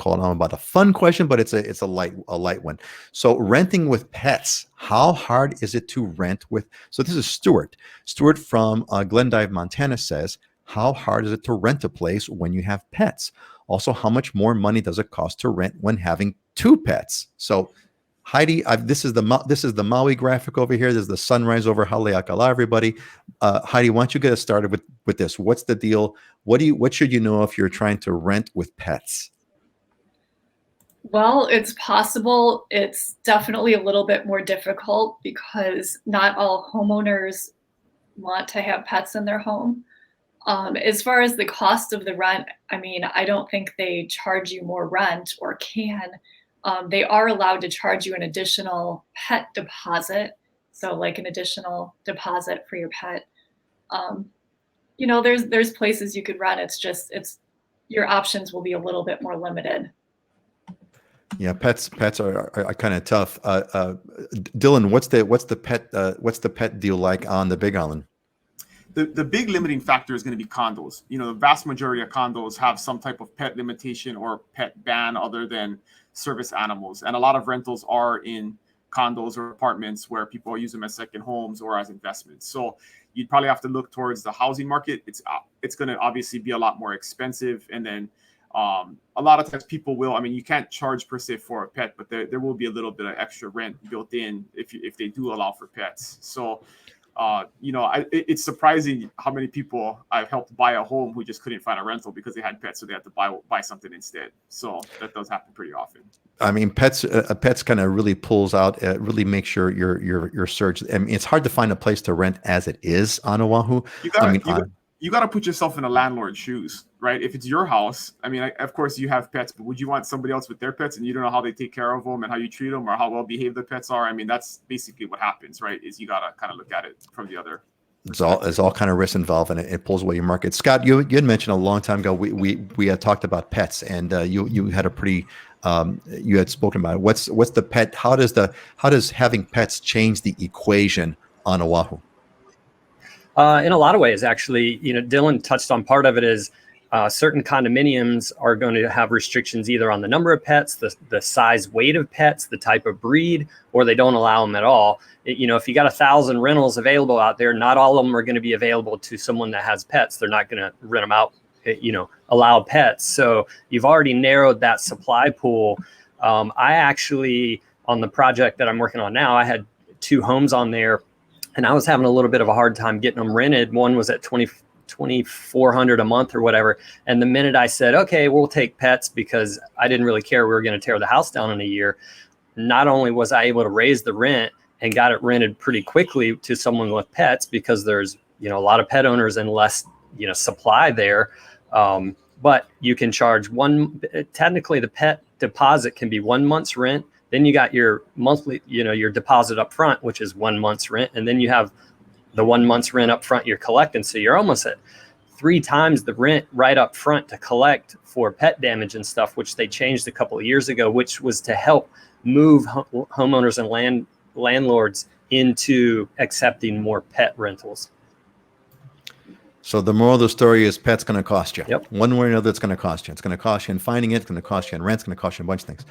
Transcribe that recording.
call it about a fun question, but it's a light one. So renting with pets, how hard is it to rent with? So this is Stuart. Stuart from Glendive, Montana says, how hard is it to rent a place when you have pets? Also, how much more money does it cost to rent when having two pets? So Heidi, this is the Maui graphic over here. There's the sunrise over Haleakala, everybody. Heidi, why don't you get us started with this? What's the deal? What should you know if you're trying to rent with pets? Well, it's possible. It's definitely a little bit more difficult because not all homeowners want to have pets in their home. As far as the cost of the rent, I mean, I don't think they charge you more rent or can. They are allowed to charge you an additional pet deposit. So like an additional deposit for your pet. There's places you could rent. It's your options will be a little bit more limited. Yeah, pets are kind of tough. Dylan, what's the pet deal like on the Big Island? The big limiting factor is going to be condos. The vast majority of condos have some type of pet limitation or pet ban other than service animals. And a lot of rentals are in condos or apartments where people use them as second homes or as investments. So you'd probably have to look towards the housing market. It's going to obviously be a lot more expensive. And then a lot of times people will, I mean, you can't charge per se for a pet, but there will be a little bit of extra rent built in if they do allow for pets. So it's surprising how many people I've helped buy a home who just couldn't find a rental because they had pets, so they had to buy something instead. So that does happen pretty often. I mean, pets kind of really pulls out, really makes sure your search. I mean, it's hard to find a place to rent as it is on Oahu. You got to put yourself in a landlord's shoes, right? If it's your house, I mean, of course you have pets, but would you want somebody else with their pets and you don't know how they take care of them and how you treat them or how well behaved the pets are? I mean, that's basically what happens, right? Is you got to kind of look at it from the other. There's all kind of risks involved, and it pulls away your market. Scott, you had mentioned a long time ago we had talked about pets, and you had a pretty you had spoken about it. What's the pet? How does having pets change the equation on Oahu? In a lot of ways, actually, Dylan touched on part of it is certain condominiums are going to have restrictions either on the number of pets, the size, weight of pets, the type of breed, or they don't allow them at all. If you got 1,000 rentals available out there, not all of them are going to be available to someone that has pets. They're not going to rent them out, allow pets. So you've already narrowed that supply pool. I actually, on the project that I'm working on now, I had 2 homes on there. And I was having a little bit of a hard time getting them rented. One was at $2,400 a month or whatever. And the minute I said, okay, we'll take pets, because I didn't really care, we were going to tear the house down in a year. Not only was I able to raise the rent and got it rented pretty quickly to someone with pets, because there's, a lot of pet owners and less, supply there. But you can charge technically the pet deposit can be 1 month's rent. Then you got your monthly, your deposit up front, which is 1 month's rent. And then you have the 1 month's rent up front you're collecting. So you're almost at 3 times the rent right up front to collect for pet damage and stuff, which they changed a couple of years ago, which was to help move homeowners and landlords into accepting more pet rentals. So the moral of the story is pets going to cost you. Yep. One way or another, it's going to cost you. It's going to cost you in finding it. It's going to cost you in rent. It's going to cost you a bunch of things.